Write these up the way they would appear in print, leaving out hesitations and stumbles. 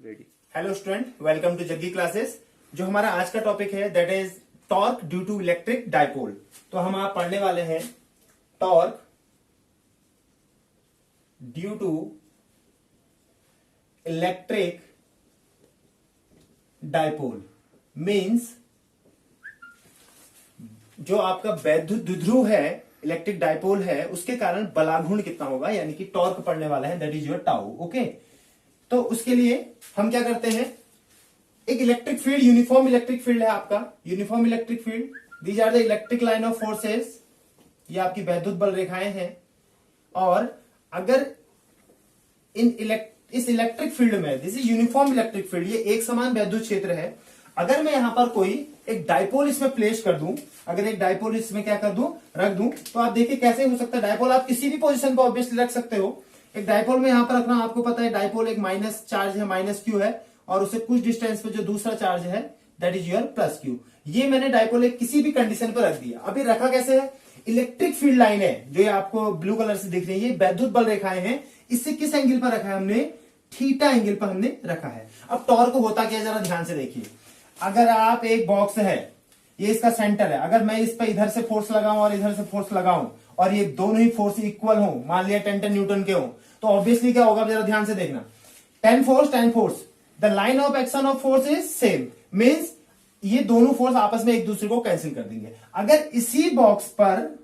Ready. Hello student, welcome to Jaggi classes. जो हमारा आज का टॉपिक है that is torque due to electric dipole. तो हम आप पढ़ने वाले हैं torque due to electric dipole. Means जो आपका वैद्युत द्विध्रुव है, इलेक्ट्रिक डाइपोल है, उसके कारण बलाघूर्ण कितना होगा, यानी कि टॉर्क पढ़ने वाला है, that is your tau. Okay, तो उसके लिए हम क्या करते हैं, एक electric field, uniform electric field है आपका, uniform electric field, these are the electric line of forces, ये आपकी वैद्युत बल रेखाएं हैं। और अगर इस इलेक्ट्रिक फील्ड में, this is uniform electric field, ये एक समान वैद्युत क्षेत्र है। अगर मैं यहां पर कोई एक डाइपोल इसमें प्लेस कर दूं, अगर एक डाइपोल इसमें क्या कर दूं, रख दूं, तो आप देखिए कैसे हो सकता है। डाइपोल आप किसी भी पोजीशन पर ऑब्वियसली रख सकते हो। एक डाइपोल में यहां पर रखना, आपको पता है डाइपोल एक माइनस चार्ज है, माइनस क्यू है, और उससे कुछ डिस्टेंस पे जो दूसरा चार्ज है that is your plus Q. ये मैंने डाइपोल एक किसी भी कंडीशन पर रख दिया। अभी रखा कैसे है, इलेक्ट्रिक फील्ड लाइन है जो ये आपको ब्लू कलर से दिख रही है, ये वैद्युत बल रेखाएं हैं। इससे किस एंगल पर रखा है हमने, थीटा एंगल पर हमने रखा है। अब टॉर्क होता क्या, जरा ध्यान से देखिए। अगर आप एक बॉक्स है, ये इसका सेंटर है, अगर मैं इस पर इधर से फोर्स लगाऊं और इधर से फोर्स लगाऊं और ये दोनों ही फोर्स इक्वल हो, मान लिया 10 न्यूटन के हो, तो ऑब्वियसली क्या होगा, जरा ध्यान से देखना। 10 force, the line of action of force is same, means ये दोनों फोर्स आपस में एक दूसरे को कैंसिल कर देंगे। अगर इसी बॉक्स पर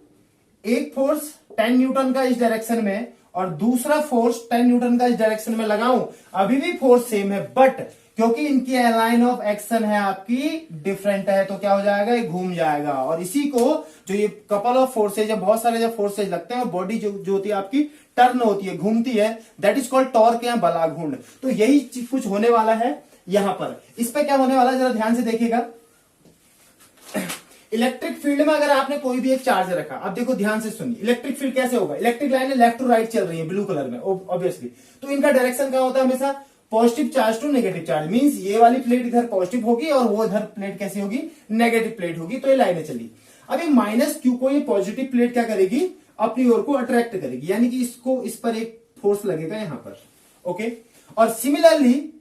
एक फोर्स 10 न्यूटन का इस डायरेक्शन में और दूसरा फोर्स 10 न्यूटन का इस डायरेक्शन में लगाऊं, अभी भी फोर्स सेम है, बट क्योंकि इनकी लाइन ऑफ एक्शन है आपकी डिफरेंट है, तो क्या हो जाएगा, ये घूम जाएगा। और इसी को, जो ये कपल ऑफ फोर्सेज, जब बहुत सारे जब फोर्सेज लगते हैं और बॉडी जो होती है आपकी टर्न होती है, घूमती है, दैट इज कॉल्ड टॉर्क या बलाघूर्ण। तो यही कुछ होने वाला है यहां पर। इस पे क्या होने वाला है, जरा ध्यान से देखिएगा। इलेक्ट्रिक फील्ड में अगर आपने कोई भी एक चार्ज रखा, अब देखो ध्यान से सुनिए, इलेक्ट्रिक फील्ड कैसे होगा, electric line left to right चल रही है ब्लू कलर में ऑब्वियसली, तो इनका डायरेक्शन क्या होता है हमेशा, positive charge to negative charge. Means ये वाली प्लेट इधर पॉजिटिव होगी और वो इधर प्लेट कैसी होगी, नेगेटिव प्लेट होगी, तो ये लाइनें चली। अब ये माइनस क्यू को ये पॉजिटिव प्लेट क्या करेगी, अपनी ओर को अट्रैक्ट करेगी, यानी कि इसको, इस पर एक फोर्स लगेगा यहां पर। ओके, और सिमिलरली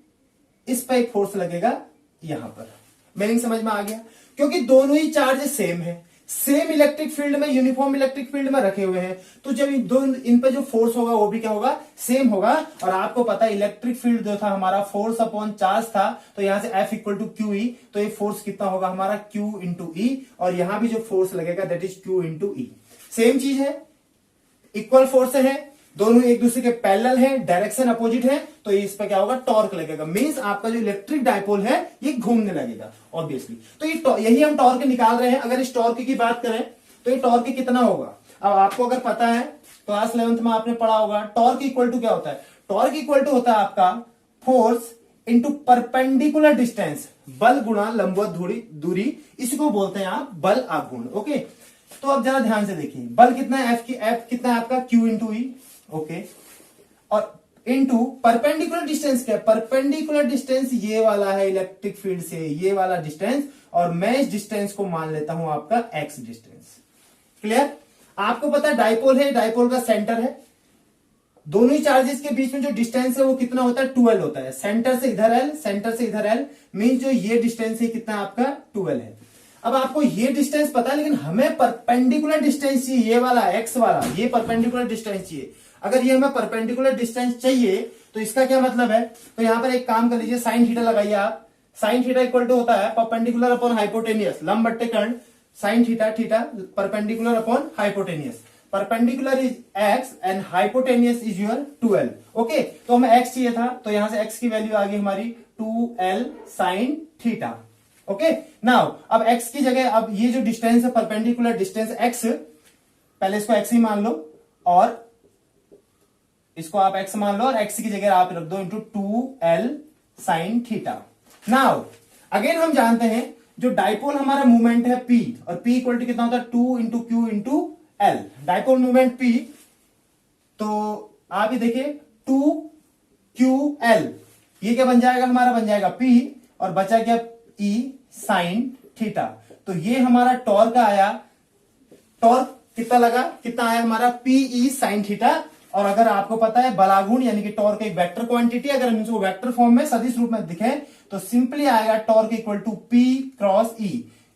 इस पर एक फोर्स लगेगा यहां पर। मीनिंग समझ में आ गया, क्योंकि दोनों ही चार्ज सेम है, सेम इलेक्ट्रिक फील्ड में, यूनिफॉर्म इलेक्ट्रिक फील्ड में रखे हुए हैं, तो जब इन पे जो फोर्स होगा वो भी क्या होगा, सेम होगा। और आपको पता है इलेक्ट्रिक फील्ड जो था हमारा फोर्स अपॉन चार्ज था, तो यहां से F equal to Q E, तो ये फोर्स कितना होगा हमारा Q इंटू ई, और यहां भी जो फोर्स लगेगा that is Q into E. Same चीज है, इक्वल फोर्स है, दोनों एक दूसरे के पैरेलल है, डायरेक्शन अपोजिट है, तो इस पर क्या होगा, टॉर्क लगेगा। मींस आपका जो इलेक्ट्रिक डाइपोल है ये घूमने लगेगा ऑब्वियसली। तो यही हम टॉर्क निकाल रहे हैं। अगर इस टॉर्क की बात करें तो ये टॉर्क कितना होगा, अब आपको अगर पता है, क्लास 11th में आपने पढ़ा होगा, टॉर्क इक्वल टू क्या होता है, टॉर्क इक्वल टू होता है आपका फोर्स इंटू परपेंडिकुलर डिस्टेंस, बल गुणा लंबवत दूरी, इसको बोलते हैं आप बल आघूर्ण। ओके, तो अब जरा ध्यान से देखिए, बल कितना है, F कितना है आपका, Q इंटू ई। ओके, और इनटू परपेंडिकुलर डिस्टेंस क्या है, परपेंडिकुलर डिस्टेंस ये वाला है इलेक्ट्रिक फील्ड से, ये वाला डिस्टेंस, और मैं इस डिस्टेंस को मान लेता हूं आपका x डिस्टेंस। क्लियर, आपको पता है डाइपोल है, डाइपोल का सेंटर है, दोनों ही चार्जेस के बीच में जो डिस्टेंस है वो कितना होता है, 12 होता है। सेंटर से इधर L, सेंटर से इधर L, मींस जो ये डिस्टेंस है कितना आपका 12 है। अब आपको ये डिस्टेंस पता है, लेकिन हमें परपेंडिकुलर डिस्टेंस चाहिए, ये वाला x वाला, ये परपेंडिकुलर डिस्टेंस चाहिए। अगर ये हमें परपेंडिकुलर डिस्टेंस चाहिए तो इसका क्या मतलब है, तो यहां पर एक काम कर लीजिए, साइन थीटा लगाइए आप। साइन थीटा इक्वल टू होता है परपेंडिकुलर अपॉन हाइपोटेनियस, लंब बट्टे कर्ण, sine theta, theta perpendicular upon hypotenuse. Perpendicular is x and hypotenuse is your 12। Okay, तो हमें x चाहिए था, तो यहां से x की वैल्यू आ गई हमारी 2l sine theta. Okay, now अब x की जगह, अब ये जो डिस्टेंस है परपेंडिकुलर डिस्टेंस x, पहले इसको x ही मान लो और इसको आप x मान लो, और x की जगह आप रख दो into 2l sine theta. Now again हम जानते हैं जो डाइपोल हमारा मूवमेंट है p, और p इक्वल टू कितना होता है, 2 into Q into L, dipole movement p। तो आप ये देखिए 2ql, ये क्या बन जाएगा हमारा, बन जाएगा p, और बचा क्या e साइन थीटा। तो ये हमारा टॉर्क आया, टॉर्क कितना लगा, कितना आया हमारा, PE साइन थीटा और अगर आपको पता है बलागुण यानी कि टॉर्क एक वेक्टर क्वांटिटी, अगर हम इसको वेक्टर फॉर्म में सदिश रूप में दिखे तो सिंपली आएगा torque equal to P cross E।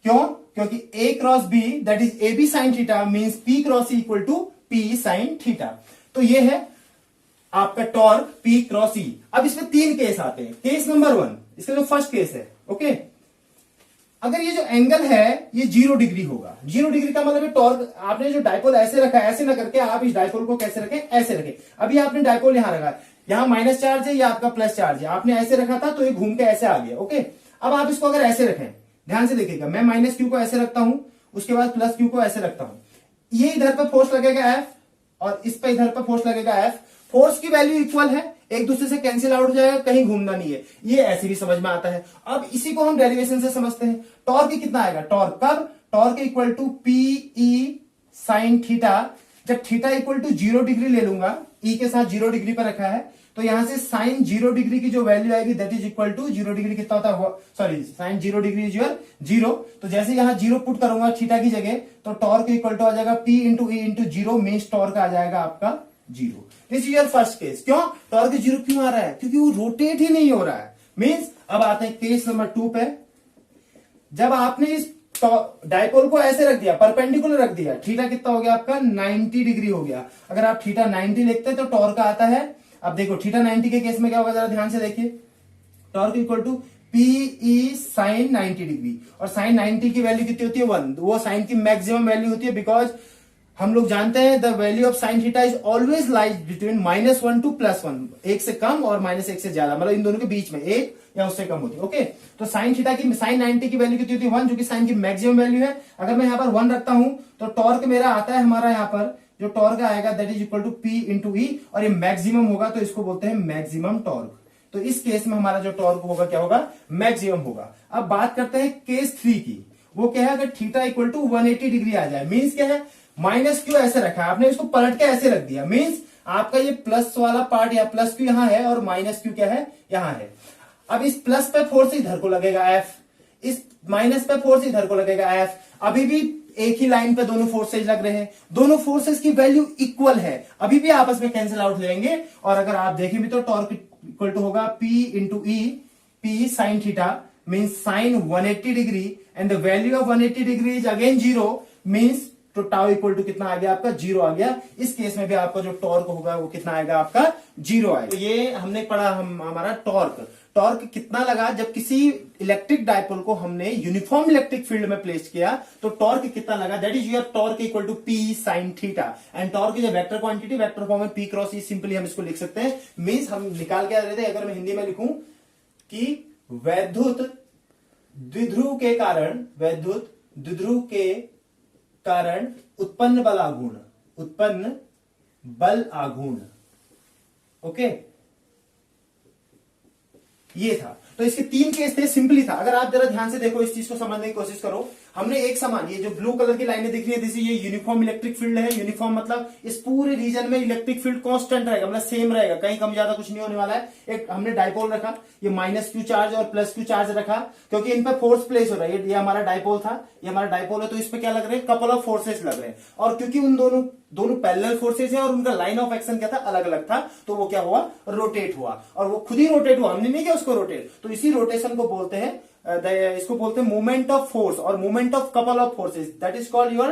क्यों? क्योंकि A cross B that is AB sine theta means P cross E equal to P sine theta. तो ये है आपका टॉर्क P क्रॉस E। अब इसमें 3 केस आते हैं। केस नंबर 1, इसका जो फर्स्ट केस है, ओके, अगर ये जो एंगल है ये 0 डिग्री होगा। 0 डिग्री का मतलब टॉर्क, आपने जो डायपोल ऐसे रखा है, ऐसे ना करके आप इस डायपोल को कैसे रखें, ऐसे रखें। अभी आपने डायपोल यहां रखा है, यहां माइनस चार्ज है, या आपका प्लस चार्ज है, आपने ऐसे रखा था तो ये घूम के ऐसे आ गया, ओके। अब आप इसको अगर ऐसे रखें, ध्यान से देखिएगा, मैं माइनस क्यू को ऐसे रखता हूं, उसके बाद प्लस क्यू को ऐसे रखता हूं, ये इधर पर फोर्स लगेगा F और इस पर इधर पर फोर्स लगेगा F। फोर्स की वैल्यू इक्वल है, एक दूसरे से कैंसिल आउट हो जाएगा, कहीं घूमना नहीं है, ये ऐसे भी समझ में आता है। अब इसी को हम डेरिवेशन से समझते हैं। टॉर्क कितना आएगा? टॉर्क कब? Torque equal to PE sine theta. जब थीटा इक्वल टू 0 डिग्री ले लूंगा, E के साथ 0 डिग्री पर रखा है, तो यहां से साइन 0 डिग्री की जो वैल्यू आएगी that is equal to 0 degree कितना होता है, sorry sine 0 degree is your 0। तो जैसे यहां 0 पुट करूंगा थीटा की जगह, तो टॉर्क इक्वल टू आ जाएगा P into E into 0 means torque आ जाएगा आपका 0। This is your first case. क्यों टॉर्क 0 क्यों आ रहा है? क्योंकि वो रोटेट ही नहीं हो रहा है। मीन्स अब आते हैं केस नंबर 2 पे। जब आपने इस डायपोल को ऐसे रख दिया, परपेंडिकुलर रख दिया, थीटा कितना हो गया आपका? 90 डिग्री हो गया। अगर आप थीटा 90 लिखते हैं तो टॉर्क आता है, अब देखो थीटा 90 के केस में क्या होगा, जरा ध्यान से देखिए, torque equal to PE sine 90 degree. और साइन 90 की वैल्यू कितनी होती है? 1। वो साइन की मैक्सिमम वैल्यू होती है, बिकॉज हम लोग जानते हैं the value of sine theta is always lies between -1 to +1, एक से कम और -1 से ज्यादा, मतलब इन दोनों के बीच में, एक या उससे कम होती है, ओके। तो साइन थीटा की, साइन 90 की वैल्यू कितनी होती है? 1, जो कि साइन की मैक्सिमम वैल्यू है। अगर मैं यहां पर 1 रखता हूं तो टॉर्क मेरा आता है, हमारा यहां पर जो टॉर्क आएगा that is equal to P into E, और ये मैक्सिमम होगा तो इसको बोलते हैं मैक्सिमम टॉर्क। तो इस केस में हमारा जो टॉर्क होगा क्या होगा? मैक्सिमम होगा। अब बात करते हैं केस 3 की। वो क्या है? अगर थीटा इक्वल टू 180 डिग्री आ जाए, मीन्स क्या है, माइनस क्यू ऐसे रखा है आपने, इसको पलट के ऐसे रख दिया, मीन्स आपका ये प्लस वाला पार्ट या प्लस क्यू यहां है और माइनस क्यू क्या है? यहां है। अब इस प्लस पे फोर्स इधर को लगेगा F, इस माइनस पे फोर्स इधर को लगेगा F। अभी भी एक ही लाइन पे दोनों फोर्सेज लग रहे हैं, दोनों फोर्सेज की वैल्यू इक्वल है, अभी भी आपस में कैंसिल आउट हो जाएंगे। और अगर आप देखें भी तो टॉर्क इक्वल टू होगा P into E, P sine theta means sign 180 degree, and the value of 180 degree is again 0, means तो टाउ इक्वल टू कितना आ गया आपका? 0 आ गया। इस केस में भी आपका जो टॉर्क होगा वो कितना आएगा आपका? 0 आएगा। तो ये हमने पढ़ा, हमारा टॉर्क कितना लगा जब किसी इलेक्ट्रिक डायपोल को हमने यूनिफॉर्म इलेक्ट्रिक फील्ड में प्लेस किया, तो टॉर्क कितना लगा, that is your torque equal to P sine theta. And torque is a vector quantity, vector form में P क्रॉस E, सिंपली हम इसको लिख सकते हैं। मीन्स हम निकाल के आ रहे थे, अगर मैं हिंदी में लिखूं कि वैद्युत द्विध्रुव के कारण उत्पन्न बल आघूर्ण, ओके, ये था। तो इसके 3 केस थे, सिंपली था। अगर आप जरा ध्यान से देखो, इस चीज को समझने की कोशिश करो, हमने एक समान, ये जो ब्लू कलर की लाइनें दिख रही है, जैसे ये यूनिफॉर्म इलेक्ट्रिक फील्ड है। यूनिफॉर्म मतलब इस पूरे रीजन में इलेक्ट्रिक फील्ड कांस्टेंट रहेगा, मतलब सेम रहेगा, कहीं कम ज्यादा कुछ नहीं होने वाला है। एक हमने डायपोल रखा, ये माइनस क्यू चार्ज और प्लस क्यू चार्ज रखा, क्योंकि इन पर फोर्स प्लेस हो रहा है। ये हमारा डायपोल था, ये हमारा डायपोल है, तो इस पे क्या लग रहे हैं? कपल ऑफ फोर्सेस लग रहे हैं। और क्योंकि उन दोनों पैरेलल फोर्सेस हैं और उनका लाइन ऑफ एक्शन क्या था? अलग अलग था, तो वो क्या हुआ? रोटेट हुआ। और वो खुद ही रोटेट हुआ, हमने नहीं किया उसको रोटेट। तो इसी रोटेशन को बोलते हैं, इसको बोलते हैं मूवमेंट ऑफ फोर्स और movement of couple of forces, that is called your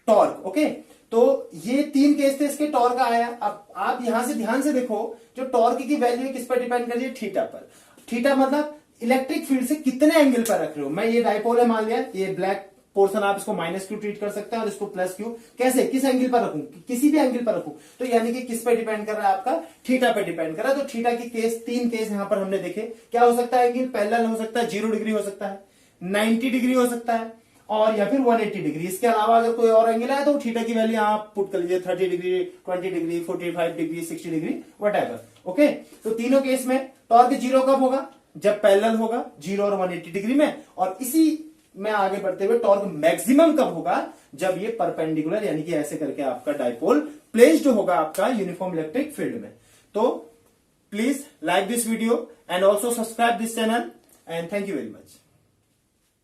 torque, okay. तो ये 3 केस थे इसके टॉर्क आया। अब आप यहां से ध्यान से देखो, जो टॉर्क की वैल्यू किस पर डिपेंड कर रही है? थीटा पर। थीटा मतलब इलेक्ट्रिक फील्ड से कितने एंगल पर रख रहे हो। मैं ये डायपोल है, मान लिया, ये ब्लैक पोर्शन, आप इसको माइनस क्यू ट्रीट कर सकते हैं और इसको प्लस क्यू। कैसे? किस एंगल पर रखूं? किसी भी एंगल पर रखूं, तो यानी कि किस पे डिपेंड कर रहा है? आपका थीटा पे डिपेंड कर रहा है। तो थीटा की केस 3 केस यहां पर हमने देखे। क्या हो सकता है? एंगल पैरेलल हो सकता है, 0 डिग्री हो सकता है, 90 डिग्री हो सकता है, और या फिर 180 डिग्री। इसके अलावा अगर कोई और एंगल है तो थीटा की वैल्यू आप पुट कर लीजिए, 30 degree, 20 degree, 45 degree, 60 degree, whatever, okay. तो तीनों केस में टॉर्क 0 कब होगा? जब पैरेलल होगा, 0 और 180 डिग्री में। और इसी में आगे बढ़ते हुए टॉर्क मैक्सिमम कब होगा? जब ये परपेंडिकुलर यानी कि ऐसे करके आपका डायपोल प्लेस्ड होगा आपका यूनिफॉर्म इलेक्ट्रिक फील्ड में। तो please like this video and also subscribe this channel, and thank you very much.